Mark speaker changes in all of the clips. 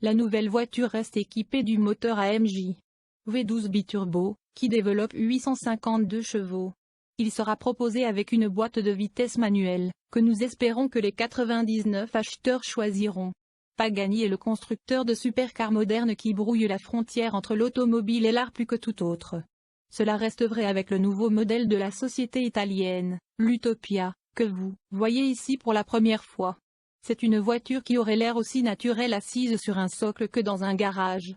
Speaker 1: La nouvelle voiture reste équipée du moteur AMG V12 biturbo, qui développe 852 chevaux. Il sera proposé avec une boîte de vitesses manuelle, que nous espérons que les 99 acheteurs choisiront. Pagani est le constructeur de supercars modernes qui brouille la frontière entre l'automobile et l'art plus que tout autre. Cela reste vrai avec le nouveau modèle de la société italienne, l'Utopia, que vous voyez ici pour la première fois. C'est une voiture qui aurait l'air aussi naturelle assise sur un socle que dans un garage.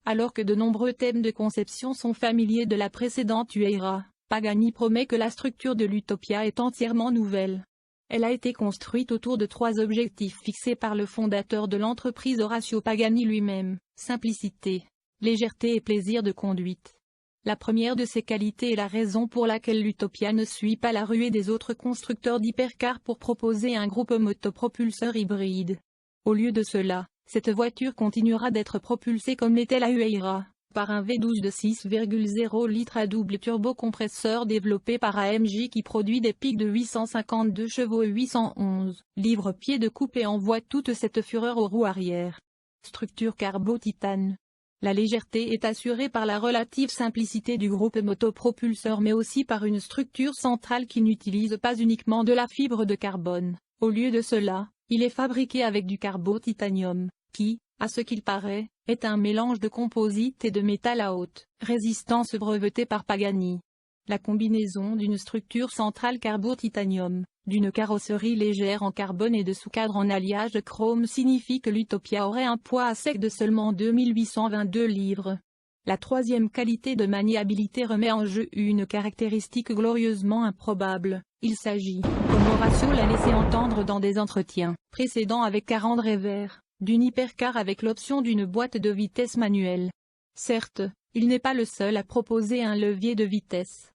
Speaker 1: Alors que de nombreux thèmes de conception sont familiers de la précédente Huayra, Pagani promet que la structure de l'Utopia est entièrement nouvelle. Elle a été construite autour de 3 objectifs fixés par le fondateur de l'entreprise Horacio Pagani lui-même: simplicité, légèreté et plaisir de conduite. La première de ces qualités est la raison pour laquelle l'Utopia ne suit pas la ruée des autres constructeurs d'hypercars pour proposer un groupe motopropulseur hybride. Au lieu de cela, cette voiture continuera d'être propulsée comme l'était la Huayra, par un V12 de 6,0 litres à double turbocompresseur développé par AMG qui produit des pics de 852 chevaux et 811 livres-pieds de coupe et envoie toute cette fureur aux roues arrière. Structure carbo-titane. La légèreté est assurée par la relative simplicité du groupe motopropulseur mais aussi par une structure centrale qui n'utilise pas uniquement de la fibre de carbone. Au lieu de cela, il est fabriqué avec du carbo-titanium, qui, à ce qu'il paraît, est un mélange de composite et de métal à haute résistance breveté par Pagani. La combinaison d'une structure centrale carbo-titanium, d'une carrosserie légère en carbone et de sous-cadre en alliage de chrome signifie que l'Utopia aurait un poids à sec de seulement 2822 livres. La troisième qualité de maniabilité remet en jeu une caractéristique glorieusement improbable. Il s'agit, comme Horacio l'a laissé entendre dans des entretiens précédents avec André Vert, d'une hypercar avec l'option d'une boîte de vitesse manuelle. Certes, il n'est pas le seul à proposer un levier de vitesse.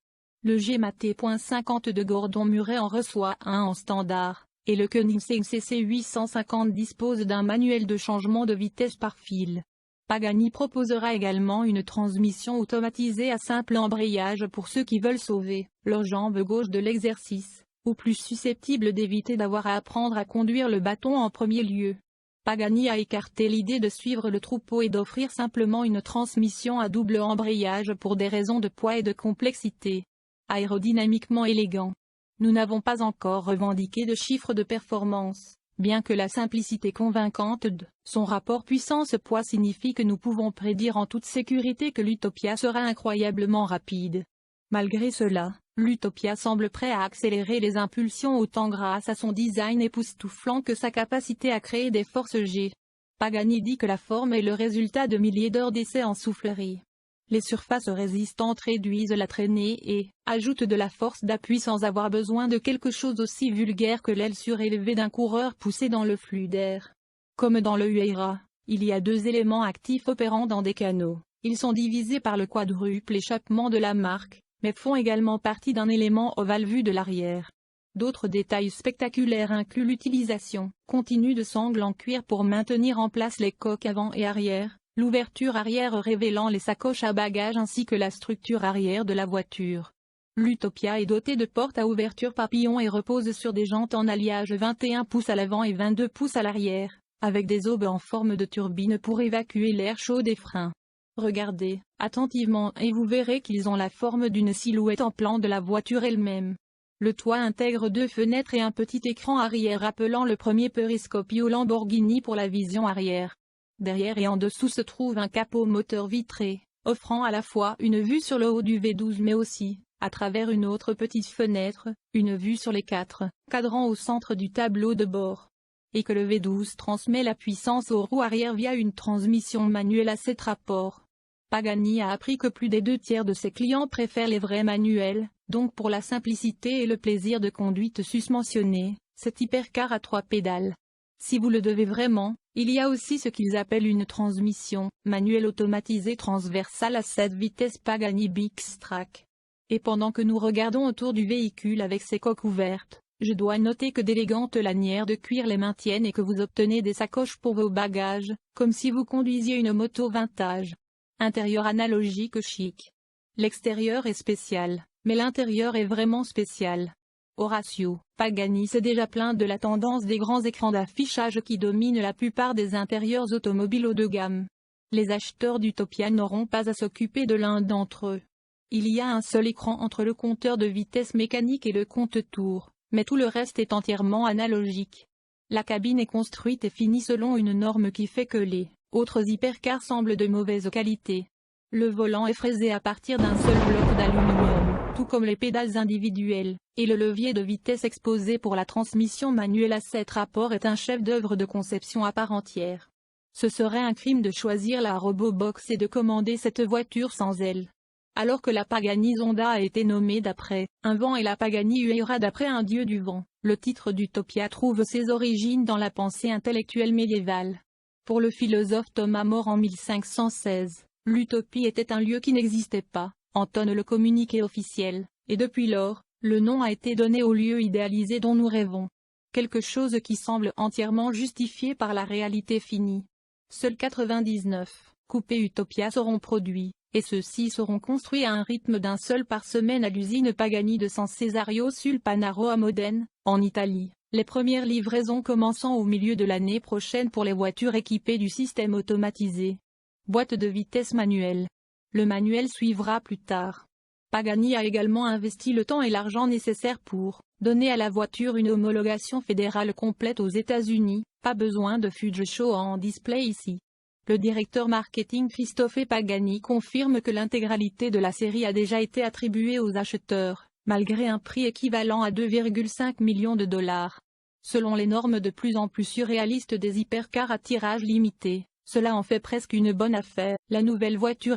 Speaker 1: Le GMT.50 de Gordon Murray en reçoit un en standard, et le Koenigsegg CC850 dispose d'un manuel de changement de vitesse par fil. Pagani proposera également une transmission automatisée à simple embrayage pour ceux qui veulent sauver leur jambe gauche de l'exercice, ou plus susceptibles d'éviter d'avoir à apprendre à conduire le bâton en premier lieu. Pagani a écarté l'idée de suivre le troupeau et d'offrir simplement une transmission à double embrayage pour des raisons de poids et de complexité. Aérodynamiquement élégant. Nous n'avons pas encore revendiqué de chiffres de performance, bien que la simplicité convaincante de son rapport puissance-poids signifie que nous pouvons prédire en toute sécurité que l'Utopia sera incroyablement rapide. Malgré cela, l'Utopia semble prêt à accélérer les impulsions autant grâce à son design époustouflant que sa capacité à créer des forces G. Pagani dit que la forme est le résultat de milliers d'heures d'essais en soufflerie. Les surfaces résistantes réduisent la traînée et ajoutent de la force d'appui sans avoir besoin de quelque chose aussi vulgaire que l'aile surélevée d'un coureur poussé dans le flux d'air. Comme dans le Huayra, il y a 2 éléments actifs opérant dans des canaux. Ils sont divisés par le quadruple échappement de la marque, mais font également partie d'un élément ovale vu de l'arrière. D'autres détails spectaculaires incluent l'utilisation continue de sangles en cuir pour maintenir en place les coques avant et arrière, l'ouverture arrière révélant les sacoches à bagages ainsi que la structure arrière de la voiture. L'Utopia est dotée de portes à ouverture papillon et repose sur des jantes en alliage 21 pouces à l'avant et 22 pouces à l'arrière, avec des aubes en forme de turbine pour évacuer l'air chaud des freins. Regardez attentivement et vous verrez qu'ils ont la forme d'une silhouette en plan de la voiture elle-même. Le toit intègre 2 fenêtres et un petit écran arrière rappelant le premier Periscopio Lamborghini pour la vision arrière. Derrière et en dessous se trouve un capot moteur vitré, offrant à la fois une vue sur le haut du V12 mais aussi, à travers une autre petite fenêtre, une vue sur les 4 cadrans au centre du tableau de bord. Et que le V12 transmet la puissance aux roues arrière via une transmission manuelle à 7 rapports. Pagani a appris que plus des 2 tiers de ses clients préfèrent les vrais manuels, donc pour la simplicité et le plaisir de conduite susmentionnée, cet hypercar à 3 pédales. Si vous le devez vraiment, il y a aussi ce qu'ils appellent une transmission manuelle automatisée transversale à 7 vitesses Pagani Bixtrac. Et pendant que nous regardons autour du véhicule avec ses coques ouvertes, je dois noter que d'élégantes lanières de cuir les maintiennent et que vous obtenez des sacoches pour vos bagages, comme si vous conduisiez une moto vintage. Intérieur analogique chic. L'extérieur est spécial, mais l'intérieur est vraiment spécial. Horacio Pagani s'est déjà plaint de la tendance des grands écrans d'affichage qui dominent la plupart des intérieurs automobiles haut de gamme. Les acheteurs d'Utopia n'auront pas à s'occuper de l'un d'entre eux. Il y a un seul écran entre le compteur de vitesse mécanique et le compte-tours, mais tout le reste est entièrement analogique. La cabine est construite et finie selon une norme qui fait que les autres hypercars semblent de mauvaise qualité. Le volant est fraisé à partir d'un seul bloc d'aluminium, tout comme les pédales individuelles, et le levier de vitesse exposé pour la transmission manuelle à 7 rapports est un chef-d'œuvre de conception à part entière. Ce serait un crime de choisir la Robobox et de commander cette voiture sans elle. Alors que la Pagani Zonda a été nommée d'après un vent et la Pagani Huayra d'après un dieu du vent, le titre d'Utopia trouve ses origines dans la pensée intellectuelle médiévale. Pour le philosophe Thomas More en 1516, l'utopie était un lieu qui n'existait pas, entonne le communiqué officiel, et depuis lors, le nom a été donné au lieu idéalisé dont nous rêvons. Quelque chose qui semble entièrement justifié par la réalité finie. Seuls 99 coupés Utopia seront produits, et ceux-ci seront construits à un rythme d'un seul par semaine à l'usine Pagani de San Cesario sul Panaro à Modène, en Italie, les premières livraisons commençant au milieu de l'année prochaine pour les voitures équipées du système automatisé. Boîte de vitesse manuelle. Le manuel suivra plus tard. Pagani a également investi le temps et l'argent nécessaires pour donner à la voiture une homologation fédérale complète aux États-Unis, pas besoin de Fuji Show en display ici. Le directeur marketing Christophe Pagani confirme que l'intégralité de la série a déjà été attribuée aux acheteurs, malgré un prix équivalent à 2,5 millions de dollars. Selon les normes de plus en plus surréalistes des hypercars à tirage limité, cela en fait presque une bonne affaire. La nouvelle voiture